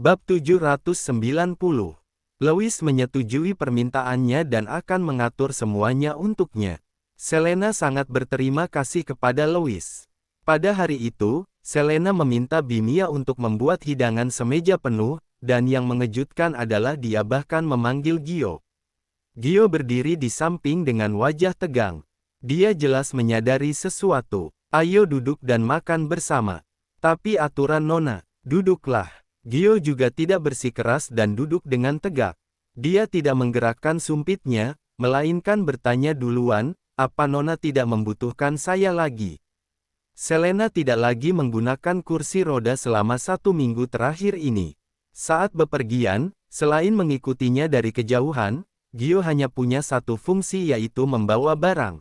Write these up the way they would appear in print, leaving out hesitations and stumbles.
Bab 790. Lewis menyetujui permintaannya dan akan mengatur semuanya untuknya. Selena sangat berterima kasih kepada Lewis. Pada hari itu, Selena meminta Bimia untuk membuat hidangan semeja penuh, dan yang mengejutkan adalah dia bahkan memanggil Gio. Gio berdiri di samping dengan wajah tegang. Dia jelas menyadari sesuatu. Ayo duduk dan makan bersama. Tapi aturan Nona, duduklah. Gio juga tidak bersikeras dan duduk dengan tegak. Dia tidak menggerakkan sumpitnya, melainkan bertanya duluan, apa Nona tidak membutuhkan saya lagi? Selena tidak lagi menggunakan kursi roda selama 1 minggu terakhir ini. Saat bepergian, selain mengikutinya dari kejauhan, Gio hanya punya satu fungsi yaitu membawa barang.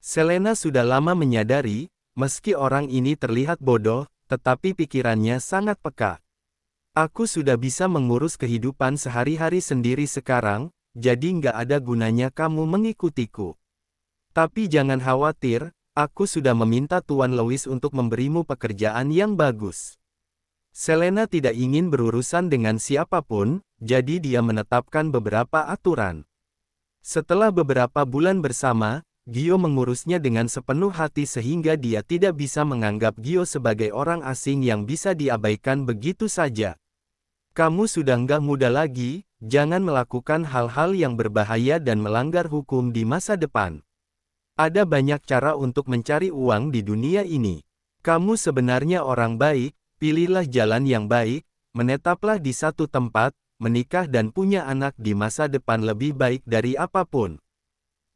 Selena sudah lama menyadari, meski orang ini terlihat bodoh, tetapi pikirannya sangat peka. Aku sudah bisa mengurus kehidupan sehari-hari sendiri sekarang, jadi nggak ada gunanya kamu mengikutiku. Tapi jangan khawatir, aku sudah meminta Tuan Lewis untuk memberimu pekerjaan yang bagus. Selena tidak ingin berurusan dengan siapapun, jadi dia menetapkan beberapa aturan. Setelah beberapa bulan bersama, Gio mengurusnya dengan sepenuh hati sehingga dia tidak bisa menganggap Gio sebagai orang asing yang bisa diabaikan begitu saja. Kamu sudah nggak muda lagi, jangan melakukan hal-hal yang berbahaya dan melanggar hukum di masa depan. Ada banyak cara untuk mencari uang di dunia ini. Kamu sebenarnya orang baik, pilihlah jalan yang baik, menetaplah di satu tempat, menikah dan punya anak di masa depan lebih baik dari apapun.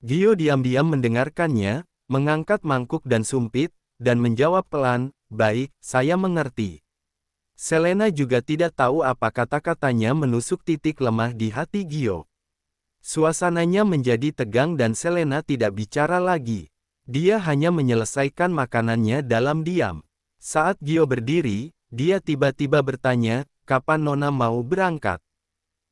Gio diam-diam mendengarkannya, mengangkat mangkuk dan sumpit, dan menjawab pelan, baik, saya mengerti. Selena juga tidak tahu apa kata-katanya menusuk titik lemah di hati Gio. Suasananya menjadi tegang dan Selena tidak bicara lagi. Dia hanya menyelesaikan makanannya dalam diam. Saat Gio berdiri, dia tiba-tiba bertanya, kapan Nona mau berangkat?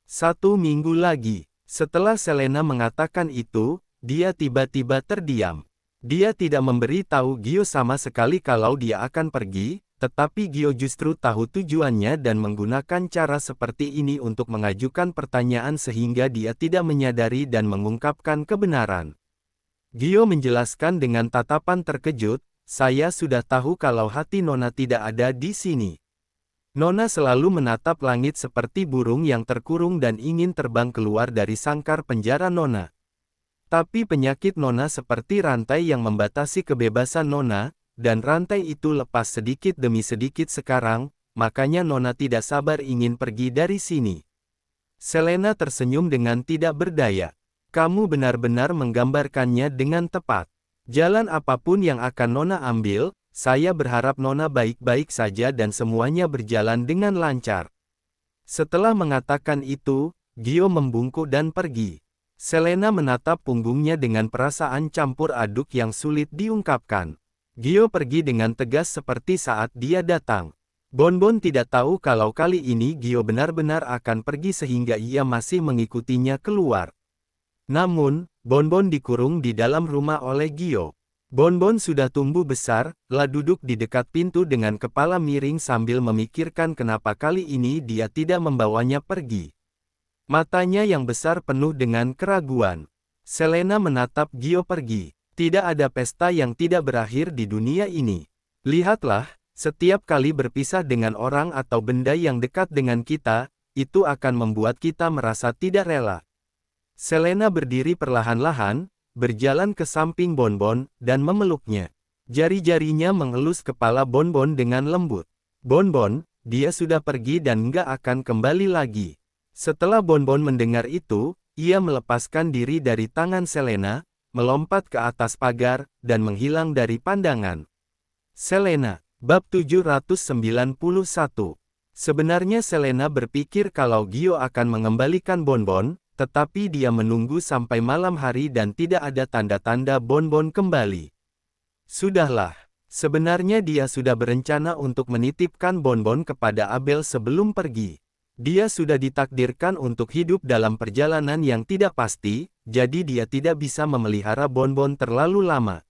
1 minggu lagi. Setelah Selena mengatakan itu, dia tiba-tiba terdiam. Dia tidak memberi tahu Gio sama sekali kalau dia akan pergi, tetapi Gio justru tahu tujuannya dan menggunakan cara seperti ini untuk mengajukan pertanyaan sehingga dia tidak menyadari dan mengungkapkan kebenaran. Gio menjelaskan dengan tatapan terkejut, saya sudah tahu kalau hati Nona tidak ada di sini. Nona selalu menatap langit seperti burung yang terkurung dan ingin terbang keluar dari sangkar penjara Nona. Tapi penyakit Nona seperti rantai yang membatasi kebebasan Nona, dan rantai itu lepas sedikit demi sedikit sekarang, makanya Nona tidak sabar ingin pergi dari sini. Selena tersenyum dengan tidak berdaya. Kamu benar-benar menggambarkannya dengan tepat. Jalan apapun yang akan Nona ambil, saya berharap Nona baik-baik saja dan semuanya berjalan dengan lancar. Setelah mengatakan itu, Gio membungkuk dan pergi. Selena menatap punggungnya dengan perasaan campur aduk yang sulit diungkapkan. Gio pergi dengan tegas seperti saat dia datang. Bonbon tidak tahu kalau kali ini Gio benar-benar akan pergi sehingga ia masih mengikutinya keluar. Namun, Bonbon dikurung di dalam rumah oleh Gio. Bonbon sudah tumbuh besar, duduk di dekat pintu dengan kepala miring sambil memikirkan kenapa kali ini dia tidak membawanya pergi. Matanya yang besar penuh dengan keraguan. Selena menatap Gio pergi. Tidak ada pesta yang tidak berakhir di dunia ini. Lihatlah, setiap kali berpisah dengan orang atau benda yang dekat dengan kita, itu akan membuat kita merasa tidak rela. Selena berdiri perlahan-lahan, berjalan ke samping Bonbon, dan memeluknya. Jari-jarinya mengelus kepala Bonbon dengan lembut. Bonbon, dia sudah pergi dan nggak akan kembali lagi. Setelah Bonbon mendengar itu, ia melepaskan diri dari tangan Selena, melompat ke atas pagar, dan menghilang dari pandangan. Selena, bab 791. Sebenarnya Selena berpikir kalau Gio akan mengembalikan Bonbon, tetapi dia menunggu sampai malam hari dan tidak ada tanda-tanda Bonbon kembali. Sudahlah, sebenarnya dia sudah berencana untuk menitipkan Bonbon kepada Abel sebelum pergi. Dia sudah ditakdirkan untuk hidup dalam perjalanan yang tidak pasti, jadi dia tidak bisa memelihara Bonbon terlalu lama.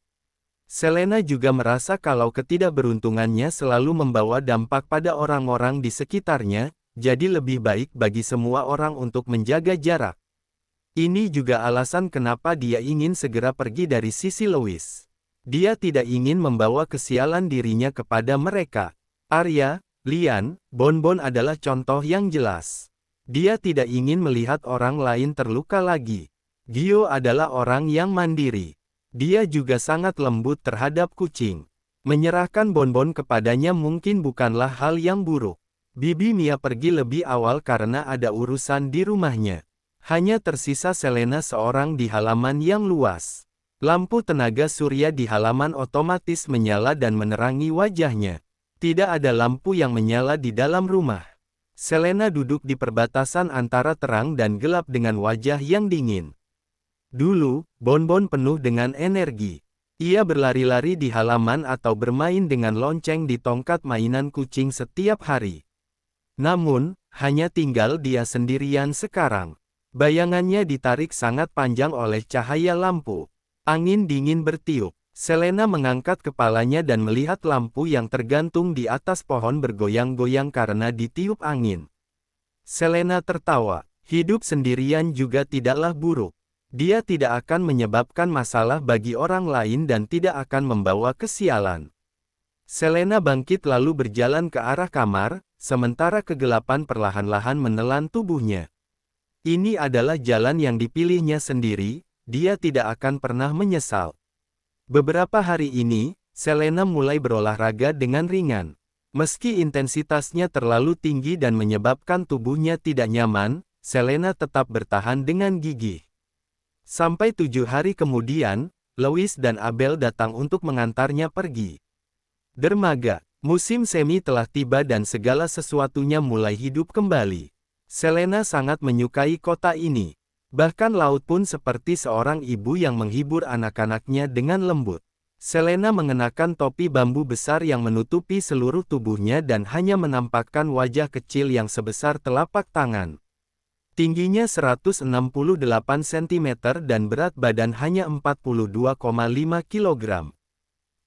Selena juga merasa kalau ketidakberuntungannya selalu membawa dampak pada orang-orang di sekitarnya, jadi lebih baik bagi semua orang untuk menjaga jarak. Ini juga alasan kenapa dia ingin segera pergi dari sisi Louis. Dia tidak ingin membawa kesialan dirinya kepada mereka. Arya, Lian, Bonbon adalah contoh yang jelas. Dia tidak ingin melihat orang lain terluka lagi. Gio adalah orang yang mandiri. Dia juga sangat lembut terhadap kucing. Menyerahkan Bonbon kepadanya mungkin bukanlah hal yang buruk. Bibi Mia pergi lebih awal karena ada urusan di rumahnya. Hanya tersisa Selena seorang di halaman yang luas. Lampu tenaga surya di halaman otomatis menyala dan menerangi wajahnya. Tidak ada lampu yang menyala di dalam rumah. Selena duduk di perbatasan antara terang dan gelap dengan wajah yang dingin. Dulu, Bonbon penuh dengan energi. Ia berlari-lari di halaman atau bermain dengan lonceng di tongkat mainan kucing setiap hari. Namun, hanya tinggal dia sendirian sekarang. Bayangannya ditarik sangat panjang oleh cahaya lampu. Angin dingin bertiup. Selena mengangkat kepalanya dan melihat lampu yang tergantung di atas pohon bergoyang-goyang karena ditiup angin. Selena tertawa. Hidup sendirian juga tidaklah buruk. Dia tidak akan menyebabkan masalah bagi orang lain dan tidak akan membawa kesialan. Selena bangkit lalu berjalan ke arah kamar, sementara kegelapan perlahan-lahan menelan tubuhnya. Ini adalah jalan yang dipilihnya sendiri, dia tidak akan pernah menyesal. Beberapa hari ini, Selena mulai berolahraga dengan ringan. Meski intensitasnya terlalu tinggi dan menyebabkan tubuhnya tidak nyaman, Selena tetap bertahan dengan gigih. Sampai 7 hari kemudian, Louis dan Abel datang untuk mengantarnya pergi. Dermaga, musim semi telah tiba dan segala sesuatunya mulai hidup kembali. Selena sangat menyukai kota ini. Bahkan laut pun seperti seorang ibu yang menghibur anak-anaknya dengan lembut. Selena mengenakan topi bambu besar yang menutupi seluruh tubuhnya dan hanya menampakkan wajah kecil yang sebesar telapak tangan. Tingginya 168 cm dan berat badan hanya 42,5 kg.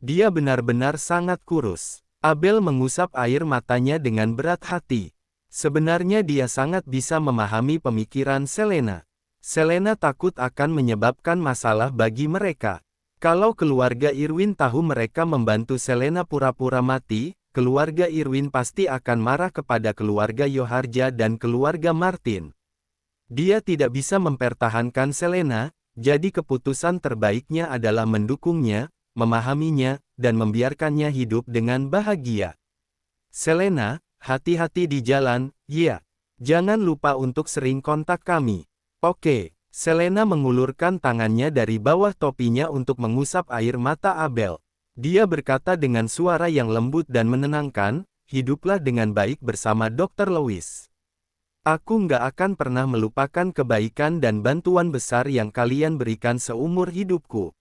Dia benar-benar sangat kurus. Abel mengusap air matanya dengan berat hati. Sebenarnya dia sangat bisa memahami pemikiran Selena. Selena takut akan menyebabkan masalah bagi mereka. Kalau keluarga Irwin tahu mereka membantu Selena pura-pura mati, keluarga Irwin pasti akan marah kepada keluarga Yoharja dan keluarga Martin. Dia tidak bisa mempertahankan Selena, jadi keputusan terbaiknya adalah mendukungnya, memahaminya, dan membiarkannya hidup dengan bahagia. Selena, hati-hati di jalan, ya. Jangan lupa untuk sering kontak kami. Oke. Selena mengulurkan tangannya dari bawah topinya untuk mengusap air mata Abel. Dia berkata dengan suara yang lembut dan menenangkan, hiduplah dengan baik bersama Dr. Louis. Aku nggak akan pernah melupakan kebaikan dan bantuan besar yang kalian berikan seumur hidupku.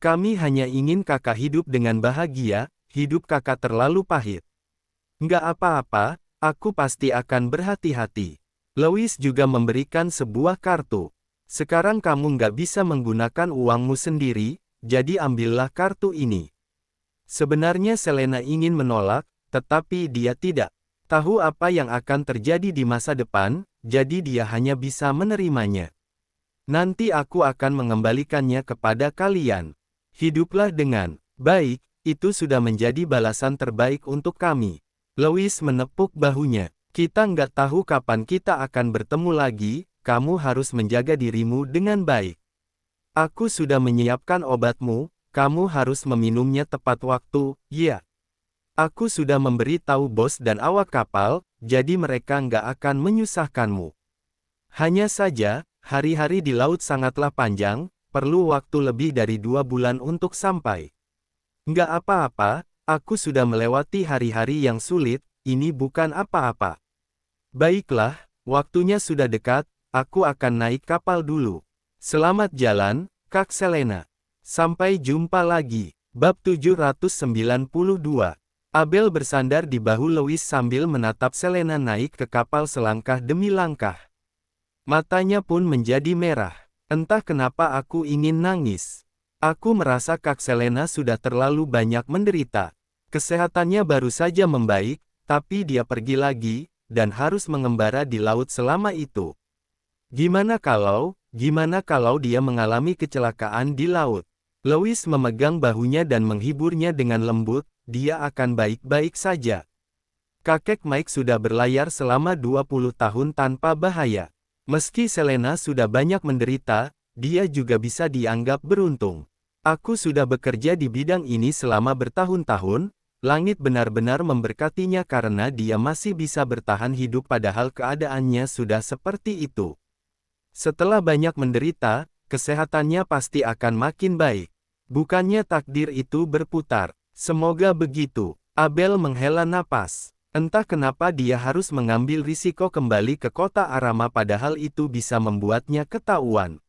Kami hanya ingin kakak hidup dengan bahagia, hidup kakak terlalu pahit. Nggak apa-apa, aku pasti akan berhati-hati. Louis juga memberikan sebuah kartu. Sekarang kamu nggak bisa menggunakan uangmu sendiri, jadi ambillah kartu ini. Sebenarnya Selena ingin menolak, tetapi dia tidak tahu apa yang akan terjadi di masa depan, jadi dia hanya bisa menerimanya. Nanti aku akan mengembalikannya kepada kalian. Hiduplah dengan baik, itu sudah menjadi balasan terbaik untuk kami. Louis menepuk bahunya. Kita nggak tahu kapan kita akan bertemu lagi, kamu harus menjaga dirimu dengan baik. Aku sudah menyiapkan obatmu, kamu harus meminumnya tepat waktu, ya. Aku sudah memberi tahu bos dan awak kapal, jadi mereka nggak akan menyusahkanmu. Hanya saja, hari-hari di laut sangatlah panjang, perlu waktu lebih dari 2 bulan untuk sampai. Nggak apa-apa, aku sudah melewati hari-hari yang sulit, ini bukan apa-apa. Baiklah, waktunya sudah dekat, aku akan naik kapal dulu. Selamat jalan, Kak Selena. Sampai jumpa lagi. Bab 792. Abel bersandar di bahu Louis sambil menatap Selena naik ke kapal selangkah demi langkah. Matanya pun menjadi merah. Entah kenapa aku ingin nangis. Aku merasa Kak Selena sudah terlalu banyak menderita. Kesehatannya baru saja membaik, tapi dia pergi lagi, dan harus mengembara di laut selama itu. Gimana kalau dia mengalami kecelakaan di laut? Louis memegang bahunya dan menghiburnya dengan lembut, dia akan baik-baik saja. Kakek Mike sudah berlayar selama 20 tahun tanpa bahaya. Meski Selena sudah banyak menderita, dia juga bisa dianggap beruntung. Aku sudah bekerja di bidang ini selama bertahun-tahun, langit benar-benar memberkatinya karena dia masih bisa bertahan hidup padahal keadaannya sudah seperti itu. Setelah banyak menderita, kesehatannya pasti akan makin baik. Bukannya takdir itu berputar. Semoga begitu. Abel menghela napas. Entah kenapa dia harus mengambil risiko kembali ke kota Arama padahal itu bisa membuatnya ketahuan.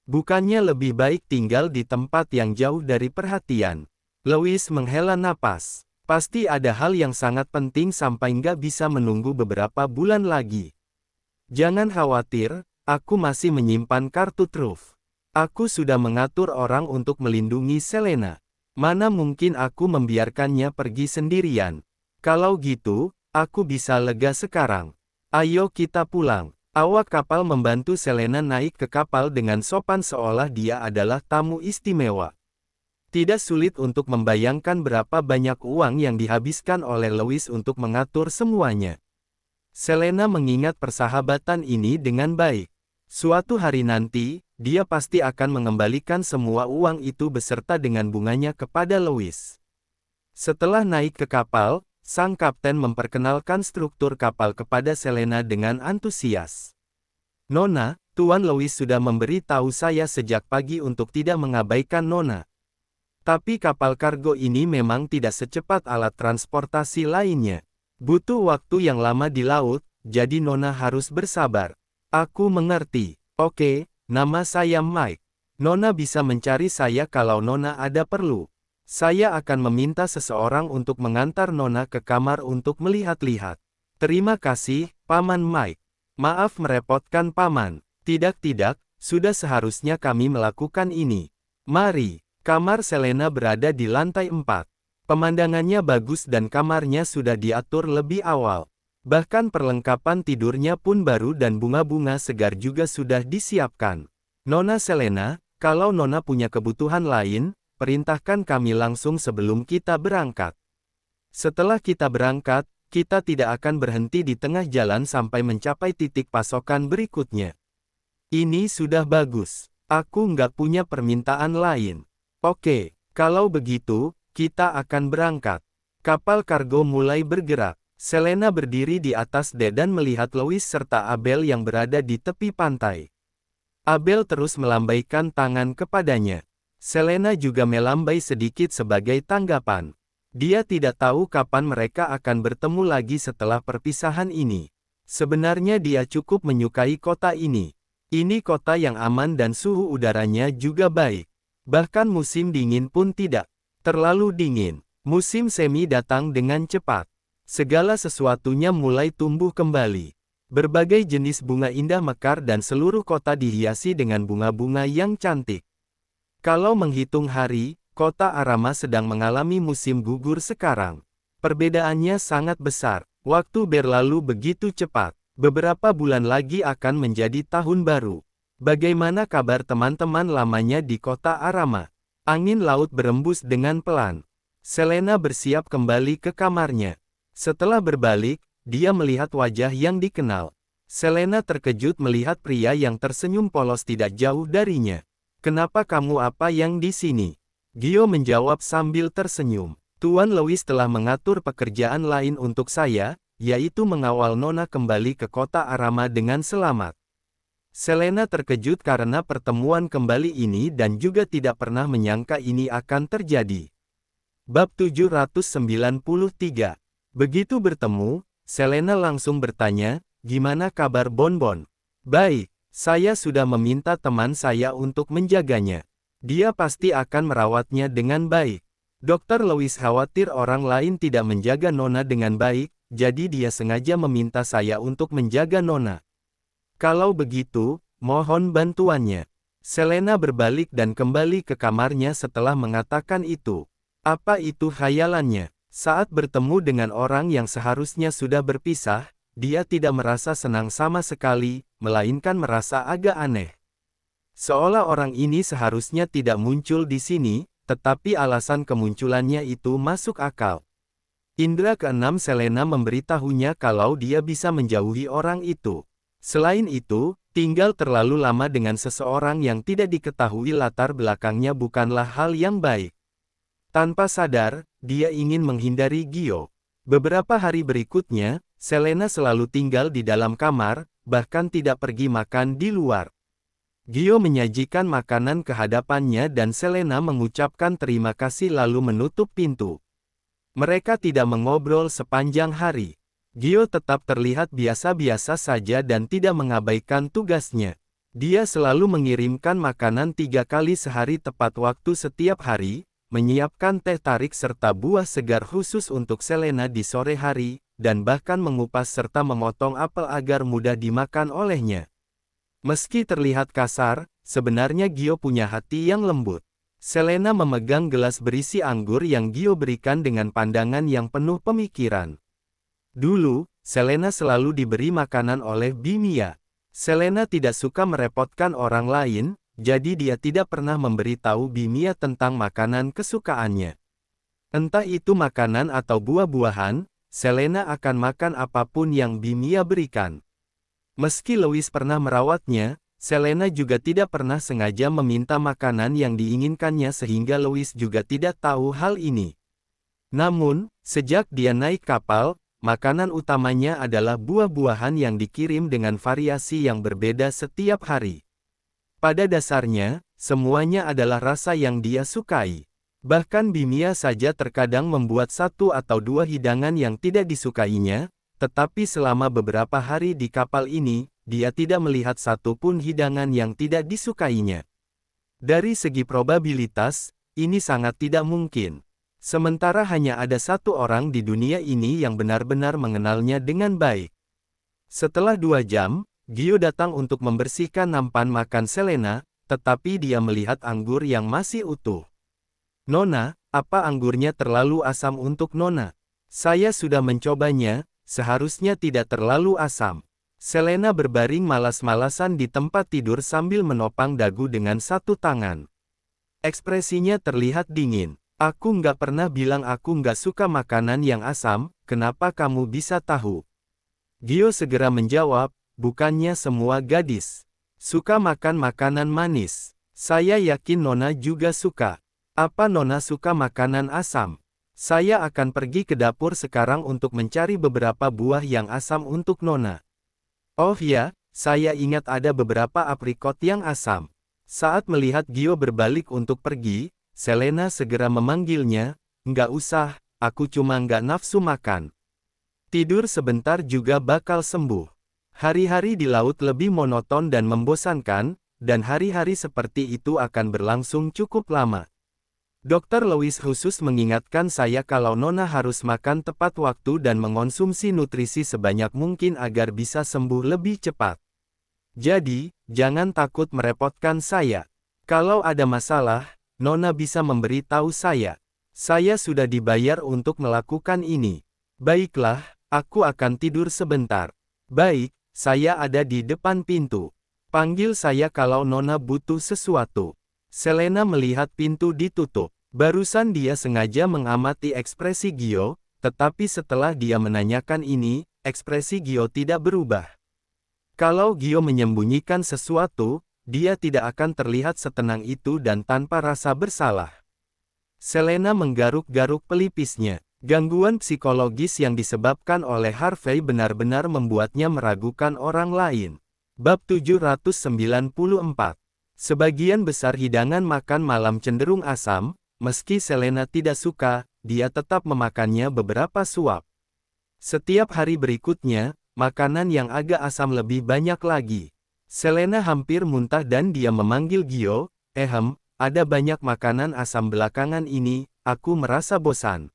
Bukannya lebih baik tinggal di tempat yang jauh dari perhatian. Louis menghela napas. Pasti ada hal yang sangat penting sampai nggak bisa menunggu beberapa bulan lagi. Jangan khawatir, aku masih menyimpan kartu truf. Aku sudah mengatur orang untuk melindungi Selena. Mana mungkin aku membiarkannya pergi sendirian. Kalau gitu, aku bisa lega sekarang. Ayo kita pulang. Awak kapal membantu Selena naik ke kapal dengan sopan seolah dia adalah tamu istimewa. Tidak sulit untuk membayangkan berapa banyak uang yang dihabiskan oleh Louis untuk mengatur semuanya. Selena mengingat persahabatan ini dengan baik. Suatu hari nanti, dia pasti akan mengembalikan semua uang itu beserta dengan bunganya kepada Louis. Setelah naik ke kapal, sang kapten memperkenalkan struktur kapal kepada Selena dengan antusias. Nona, Tuan Louis sudah memberi tahu saya sejak pagi untuk tidak mengabaikan Nona. Tapi kapal kargo ini memang tidak secepat alat transportasi lainnya. Butuh waktu yang lama di laut, jadi Nona harus bersabar. Aku mengerti. Oke, nama saya Mike. Nona bisa mencari saya kalau Nona ada perlu. Saya akan meminta seseorang untuk mengantar Nona ke kamar untuk melihat-lihat. Terima kasih, Paman Mike. Maaf merepotkan Paman. Tidak, sudah seharusnya kami melakukan ini. Mari, kamar Selena berada di lantai 4. Pemandangannya bagus dan kamarnya sudah diatur lebih awal. Bahkan perlengkapan tidurnya pun baru dan bunga-bunga segar juga sudah disiapkan. Nona Selena, kalau Nona punya kebutuhan lain, perintahkan kami langsung sebelum kita berangkat. Setelah kita berangkat, kita tidak akan berhenti di tengah jalan sampai mencapai titik pasokan berikutnya. Ini sudah bagus. Aku nggak punya permintaan lain. Oke, kalau begitu, kita akan berangkat. Kapal kargo mulai bergerak. Selena berdiri di atas dek dan melihat Louis serta Abel yang berada di tepi pantai. Abel terus melambaikan tangan kepadanya. Selena juga melambai sedikit sebagai tanggapan. Dia tidak tahu kapan mereka akan bertemu lagi setelah perpisahan ini. Sebenarnya dia cukup menyukai kota ini. Ini kota yang aman dan suhu udaranya juga baik. Bahkan musim dingin pun tidak terlalu dingin. Musim semi datang dengan cepat. Segala sesuatunya mulai tumbuh kembali. Berbagai jenis bunga indah mekar dan seluruh kota dihiasi dengan bunga-bunga yang cantik. Kalau menghitung hari, kota Arama sedang mengalami musim gugur sekarang. Perbedaannya sangat besar. Waktu berlalu begitu cepat. Beberapa bulan lagi akan menjadi tahun baru. Bagaimana kabar teman-teman lamanya di kota Arama? Angin laut berembus dengan pelan. Selena bersiap kembali ke kamarnya. Setelah berbalik, dia melihat wajah yang dikenal. Selena terkejut melihat pria yang tersenyum polos tidak jauh darinya. Kenapa kamu apa yang di sini? Gio menjawab sambil tersenyum. Tuan Louis telah mengatur pekerjaan lain untuk saya, yaitu mengawal Nona kembali ke kota Arama dengan selamat. Selena terkejut karena pertemuan kembali ini dan juga tidak pernah menyangka ini akan terjadi. Bab 793. Begitu bertemu, Selena langsung bertanya, "Gimana kabar Bonbon?" "Baik. Saya sudah meminta teman saya untuk menjaganya. Dia pasti akan merawatnya dengan baik. Dr. Louis khawatir orang lain tidak menjaga Nona dengan baik, jadi dia sengaja meminta saya untuk menjaga Nona. Kalau begitu, mohon bantuannya." Selena berbalik dan kembali ke kamarnya setelah mengatakan itu. Apa itu khayalannya? Saat bertemu dengan orang yang seharusnya sudah berpisah, dia tidak merasa senang sama sekali, melainkan merasa agak aneh. Seolah orang ini seharusnya tidak muncul di sini, tetapi alasan kemunculannya itu masuk akal. Indra keenam Selena memberitahunya kalau dia bisa menjauhi orang itu. Selain itu, tinggal terlalu lama dengan seseorang yang tidak diketahui latar belakangnya bukanlah hal yang baik. Tanpa sadar, dia ingin menghindari Gio. Beberapa hari berikutnya, Selena selalu tinggal di dalam kamar, bahkan tidak pergi makan di luar. Gio menyajikan makanan ke hadapannya dan Selena mengucapkan terima kasih lalu menutup pintu. Mereka tidak mengobrol sepanjang hari. Gio tetap terlihat biasa-biasa saja dan tidak mengabaikan tugasnya. Dia selalu mengirimkan makanan 3 kali sehari tepat waktu setiap hari, menyiapkan teh tarik serta buah segar khusus untuk Selena di sore hari, dan bahkan mengupas serta memotong apel agar mudah dimakan olehnya. Meski terlihat kasar, sebenarnya Gio punya hati yang lembut. Selena memegang gelas berisi anggur yang Gio berikan dengan pandangan yang penuh pemikiran. Dulu, Selena selalu diberi makanan oleh Bimia. Selena tidak suka merepotkan orang lain, jadi dia tidak pernah memberitahu Bimia tentang makanan kesukaannya. Entah itu makanan atau buah-buahan, Selena akan makan apapun yang Bimia berikan. Meski Louis pernah merawatnya, Selena juga tidak pernah sengaja meminta makanan yang diinginkannya sehingga Louis juga tidak tahu hal ini. Namun, sejak dia naik kapal, makanan utamanya adalah buah-buahan yang dikirim dengan variasi yang berbeda setiap hari. Pada dasarnya, semuanya adalah rasa yang dia sukai. Bahkan Bimia saja terkadang membuat 1 atau 2 hidangan yang tidak disukainya, tetapi selama beberapa hari di kapal ini, dia tidak melihat satu pun hidangan yang tidak disukainya. Dari segi probabilitas, ini sangat tidak mungkin. Sementara hanya ada 1 orang di dunia ini yang benar-benar mengenalnya dengan baik. Setelah 2 jam, Gio datang untuk membersihkan nampan makan Selena, tetapi dia melihat anggur yang masih utuh. Nona, apa anggurnya terlalu asam untuk Nona? Saya sudah mencobanya, seharusnya tidak terlalu asam. Selena berbaring malas-malasan di tempat tidur sambil menopang dagu dengan 1 tangan. Ekspresinya terlihat dingin. Aku nggak pernah bilang aku nggak suka makanan yang asam, kenapa kamu bisa tahu? Gio segera menjawab, bukannya semua gadis suka makan makanan manis. Saya yakin Nona juga suka. Apa Nona suka makanan asam? Saya akan pergi ke dapur sekarang untuk mencari beberapa buah yang asam untuk Nona. Oh ya, saya ingat ada beberapa aprikot yang asam. Saat melihat Gio berbalik untuk pergi, Selena segera memanggilnya, nggak usah, aku cuma nggak nafsu makan. Tidur sebentar juga bakal sembuh. Hari-hari di laut lebih monoton dan membosankan, dan hari-hari seperti itu akan berlangsung cukup lama. Dr. Louis khusus mengingatkan saya kalau Nona harus makan tepat waktu dan mengonsumsi nutrisi sebanyak mungkin agar bisa sembuh lebih cepat. Jadi, jangan takut merepotkan saya. Kalau ada masalah, Nona bisa memberitahu saya. Saya sudah dibayar untuk melakukan ini. Baiklah, aku akan tidur sebentar. Baik. Saya ada di depan pintu. Panggil saya kalau Nona butuh sesuatu. Selena melihat pintu ditutup. Barusan dia sengaja mengamati ekspresi Gio, tetapi setelah dia menanyakan ini, ekspresi Gio tidak berubah. Kalau Gio menyembunyikan sesuatu, dia tidak akan terlihat setenang itu dan tanpa rasa bersalah. Selena menggaruk-garuk pelipisnya. Gangguan psikologis yang disebabkan oleh Harvey benar-benar membuatnya meragukan orang lain. Bab 794. Sebagian besar hidangan makan malam cenderung asam, meski Selena tidak suka, dia tetap memakannya beberapa suap. Setiap hari berikutnya, makanan yang agak asam lebih banyak lagi. Selena hampir muntah dan dia memanggil Gio, ada banyak makanan asam belakangan ini, aku merasa bosan.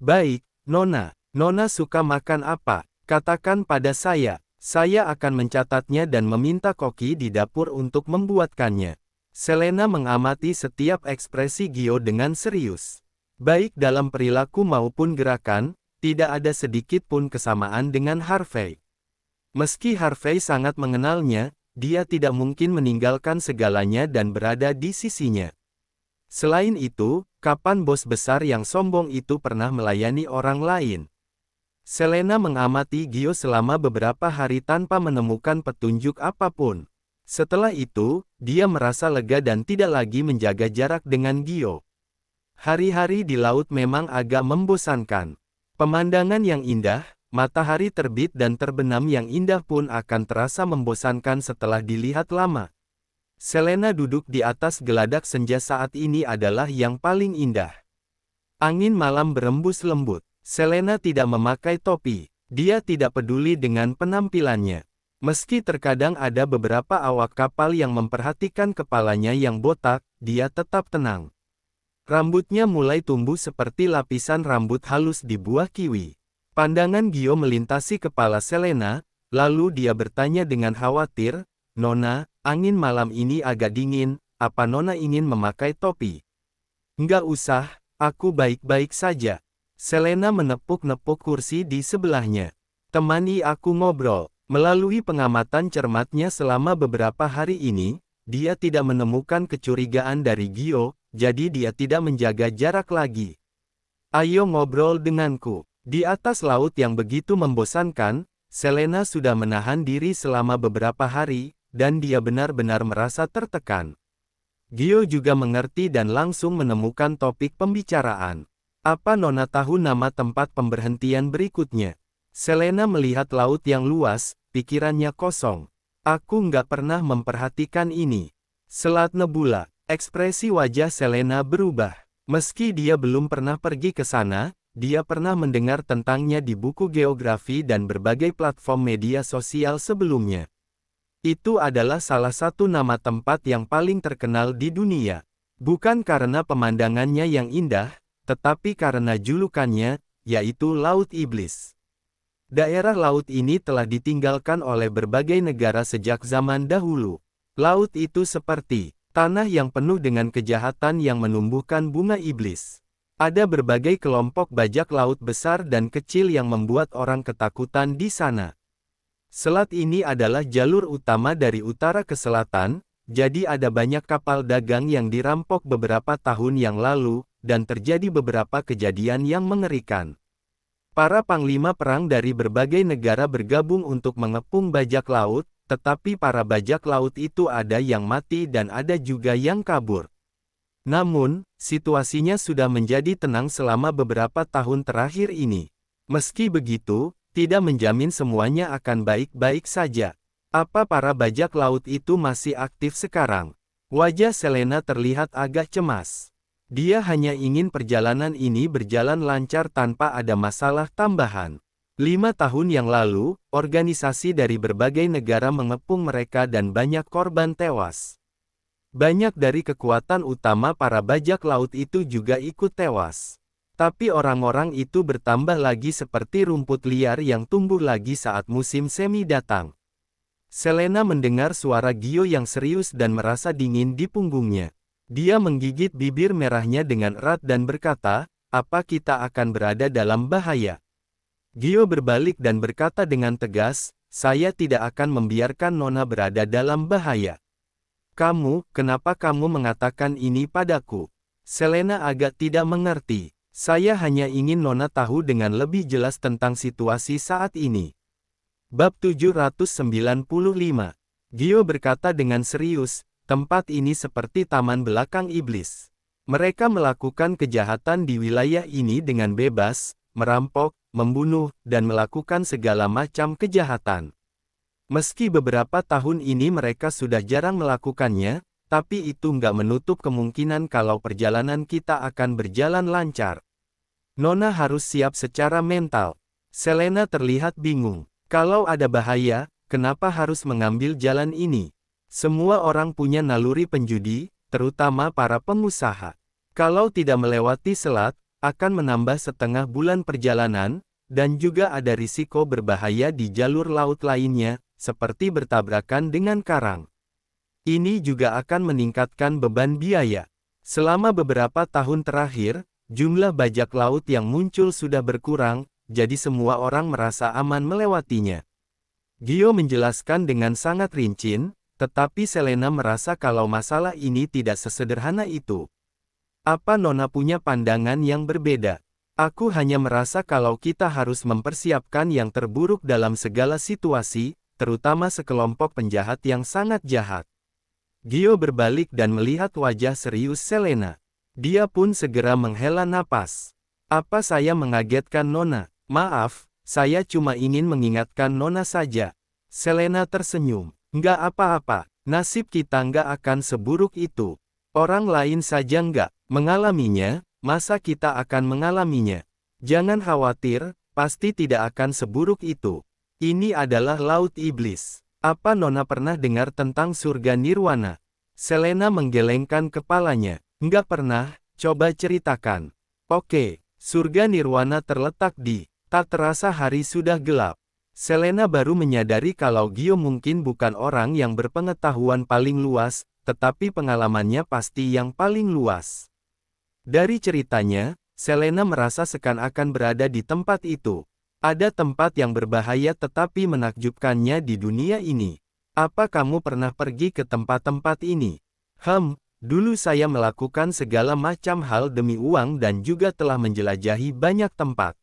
Baik, Nona. Nona suka makan apa? Katakan pada saya. Saya akan mencatatnya dan meminta koki di dapur untuk membuatkannya. Selena mengamati setiap ekspresi Gio dengan serius. Baik dalam perilaku maupun gerakan, tidak ada sedikit pun kesamaan dengan Harvey. Meski Harvey sangat mengenalnya, dia tidak mungkin meninggalkan segalanya dan berada di sisinya. Selain itu, kapan bos besar yang sombong itu pernah melayani orang lain? Selena mengamati Gio selama beberapa hari tanpa menemukan petunjuk apapun. Setelah itu, dia merasa lega dan tidak lagi menjaga jarak dengan Gio. Hari-hari di laut memang agak membosankan. Pemandangan yang indah, matahari terbit dan terbenam yang indah pun akan terasa membosankan setelah dilihat lama. Selena duduk di atas geladak senja saat ini adalah yang paling indah. Angin malam berembus lembut. Selena tidak memakai topi. Dia tidak peduli dengan penampilannya. Meski terkadang ada beberapa awak kapal yang memperhatikan kepalanya yang botak, dia tetap tenang. Rambutnya mulai tumbuh seperti lapisan rambut halus di buah kiwi. Pandangan Gio melintasi kepala Selena, lalu dia bertanya dengan khawatir, "Nona, angin malam ini agak dingin, apa Nona ingin memakai topi?" "Enggak usah, aku baik-baik saja." Selena menepuk-nepuk kursi di sebelahnya. "Temani aku ngobrol." Melalui pengamatan cermatnya selama beberapa hari ini, dia tidak menemukan kecurigaan dari Gio, jadi dia tidak menjaga jarak lagi. "Ayo ngobrol denganku." Di atas laut yang begitu membosankan, Selena sudah menahan diri selama beberapa hari, dan dia benar-benar merasa tertekan. Gio juga mengerti dan langsung menemukan topik pembicaraan. "Apa Nona tahu nama tempat pemberhentian berikutnya?" Selena melihat laut yang luas, pikirannya kosong. "Aku nggak pernah memperhatikan ini." Selat Nebula, ekspresi wajah Selena berubah. Meski dia belum pernah pergi ke sana, dia pernah mendengar tentangnya di buku geografi dan berbagai platform media sosial sebelumnya. Itu adalah salah satu nama tempat yang paling terkenal di dunia. Bukan karena pemandangannya yang indah, tetapi karena julukannya, yaitu Laut Iblis. Daerah laut ini telah ditinggalkan oleh berbagai negara sejak zaman dahulu. Laut itu seperti tanah yang penuh dengan kejahatan yang menumbuhkan bunga iblis. Ada berbagai kelompok bajak laut besar dan kecil yang membuat orang ketakutan di sana. Selat ini adalah jalur utama dari utara ke selatan, jadi ada banyak kapal dagang yang dirampok beberapa tahun yang lalu, dan terjadi beberapa kejadian yang mengerikan. Para panglima perang dari berbagai negara bergabung untuk mengepung bajak laut, tetapi para bajak laut itu ada yang mati dan ada juga yang kabur. Namun, situasinya sudah menjadi tenang selama beberapa tahun terakhir ini. Meski begitu, tidak menjamin semuanya akan baik-baik saja. Apa para bajak laut itu masih aktif sekarang? Wajah Selena terlihat agak cemas. Dia hanya ingin perjalanan ini berjalan lancar tanpa ada masalah tambahan. 5 tahun yang lalu, organisasi dari berbagai negara mengepung mereka dan banyak korban tewas. Banyak dari kekuatan utama para bajak laut itu juga ikut tewas. Tapi orang-orang itu bertambah lagi seperti rumput liar yang tumbuh lagi saat musim semi datang. Selena mendengar suara Gio yang serius dan merasa dingin di punggungnya. Dia menggigit bibir merahnya dengan erat dan berkata, "Apa kita akan berada dalam bahaya?" Gio berbalik dan berkata dengan tegas, "Saya tidak akan membiarkan Nona berada dalam bahaya." Kenapa kamu mengatakan ini padaku?" Selena agak tidak mengerti. "Saya hanya ingin Nona tahu dengan lebih jelas tentang situasi saat ini." Bab 795. Gio berkata dengan serius, "Tempat ini seperti taman belakang iblis. Mereka melakukan kejahatan di wilayah ini dengan bebas, merampok, membunuh, dan melakukan segala macam kejahatan. Meski beberapa tahun ini mereka sudah jarang melakukannya, tapi itu nggak menutup kemungkinan kalau perjalanan kita akan berjalan lancar. Nona harus siap secara mental." Selena terlihat bingung. Kalau ada bahaya, kenapa harus mengambil jalan ini? Semua orang punya naluri penjudi, terutama para pengusaha. Kalau tidak melewati selat, akan menambah setengah bulan perjalanan, dan juga ada risiko berbahaya di jalur laut lainnya, seperti bertabrakan dengan karang. Ini juga akan meningkatkan beban biaya. Selama beberapa tahun terakhir, jumlah bajak laut yang muncul sudah berkurang, jadi semua orang merasa aman melewatinya. Gio menjelaskan dengan sangat rinci, tetapi Selena merasa kalau masalah ini tidak sesederhana itu. Apa Nona punya pandangan yang berbeda? Aku hanya merasa kalau kita harus mempersiapkan yang terburuk dalam segala situasi, terutama sekelompok penjahat yang sangat jahat. Gio berbalik dan melihat wajah serius Selena. Dia pun segera menghela napas. Apa saya mengagetkan Nona? Maaf, saya cuma ingin mengingatkan Nona saja. Selena tersenyum. Nggak apa-apa, nasib kita nggak akan seburuk itu. Orang lain saja nggak mengalaminya, masa kita akan mengalaminya? Jangan khawatir, pasti tidak akan seburuk itu. Ini adalah laut iblis. Apa Nona pernah dengar tentang surga nirwana? Selena menggelengkan kepalanya. Nggak pernah, coba ceritakan. Oke, surga nirwana terletak di... Tak terasa hari sudah gelap. Selena baru menyadari kalau Gio mungkin bukan orang yang berpengetahuan paling luas, tetapi pengalamannya pasti yang paling luas. Dari ceritanya, Selena merasa seakan-akan berada di tempat itu. Ada tempat yang berbahaya tetapi menakjubkannya di dunia ini. Apa kamu pernah pergi ke tempat-tempat ini? Dulu saya melakukan segala macam hal demi uang dan juga telah menjelajahi banyak tempat.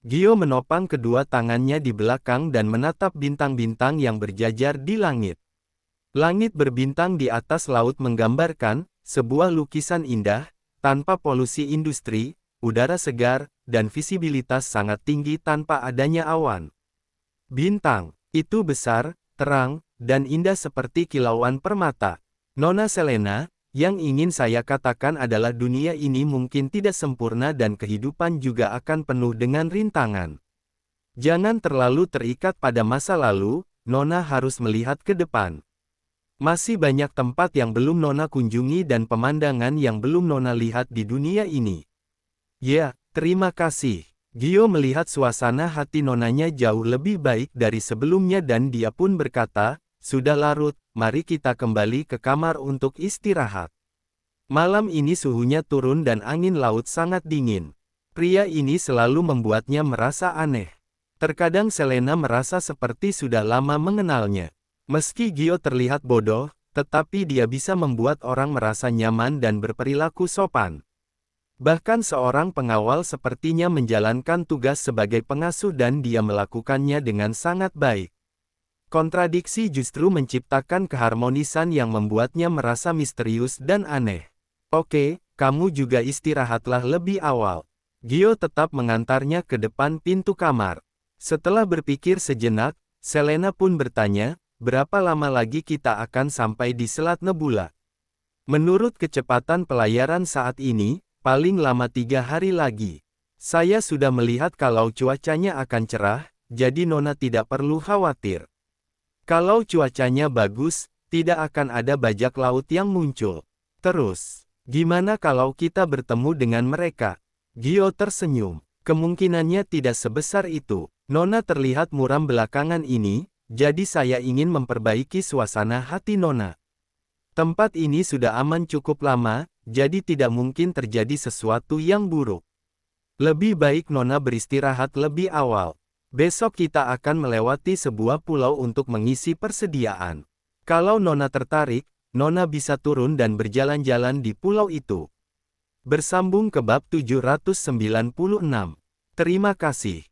Gio menopang kedua tangannya di belakang dan menatap bintang-bintang yang berjajar di langit. Langit berbintang di atas laut menggambarkan sebuah lukisan indah, tanpa polusi industri, udara segar, dan visibilitas sangat tinggi tanpa adanya awan. Bintang itu besar, terang, dan indah seperti kilauan permata. Nona Selena, yang ingin saya katakan adalah dunia ini mungkin tidak sempurna dan kehidupan juga akan penuh dengan rintangan. Jangan terlalu terikat pada masa lalu, Nona harus melihat ke depan. Masih banyak tempat yang belum Nona kunjungi dan pemandangan yang belum Nona lihat di dunia ini. Ya, terima kasih. Gio melihat suasana hati Nonanya jauh lebih baik dari sebelumnya dan dia pun berkata, sudah larut, mari kita kembali ke kamar untuk istirahat. Malam ini suhunya turun dan angin laut sangat dingin. Pria ini selalu membuatnya merasa aneh. Terkadang Selena merasa seperti sudah lama mengenalnya. Meski Gio terlihat bodoh, tetapi dia bisa membuat orang merasa nyaman dan berperilaku sopan. Bahkan seorang pengawal sepertinya menjalankan tugas sebagai pengasuh dan dia melakukannya dengan sangat baik. Kontradiksi justru menciptakan keharmonisan yang membuatnya merasa misterius dan aneh. Oke, kamu juga istirahatlah lebih awal. Gio tetap mengantarnya ke depan pintu kamar. Setelah berpikir sejenak, Selena pun bertanya, berapa lama lagi kita akan sampai di Selat Nebula? Menurut kecepatan pelayaran saat ini, paling lama 3 hari lagi. Saya sudah melihat kalau cuacanya akan cerah, jadi Nona tidak perlu khawatir. Kalau cuacanya bagus, tidak akan ada bajak laut yang muncul. Terus, gimana kalau kita bertemu dengan mereka? Gio tersenyum. Kemungkinannya tidak sebesar itu. Nona terlihat muram belakangan ini, jadi saya ingin memperbaiki suasana hati Nona. Tempat ini sudah aman cukup lama, jadi tidak mungkin terjadi sesuatu yang buruk. Lebih baik Nona beristirahat lebih awal. Besok kita akan melewati sebuah pulau untuk mengisi persediaan. Kalau Nona tertarik, Nona bisa turun dan berjalan-jalan di pulau itu. Bersambung ke bab 796. Terima kasih.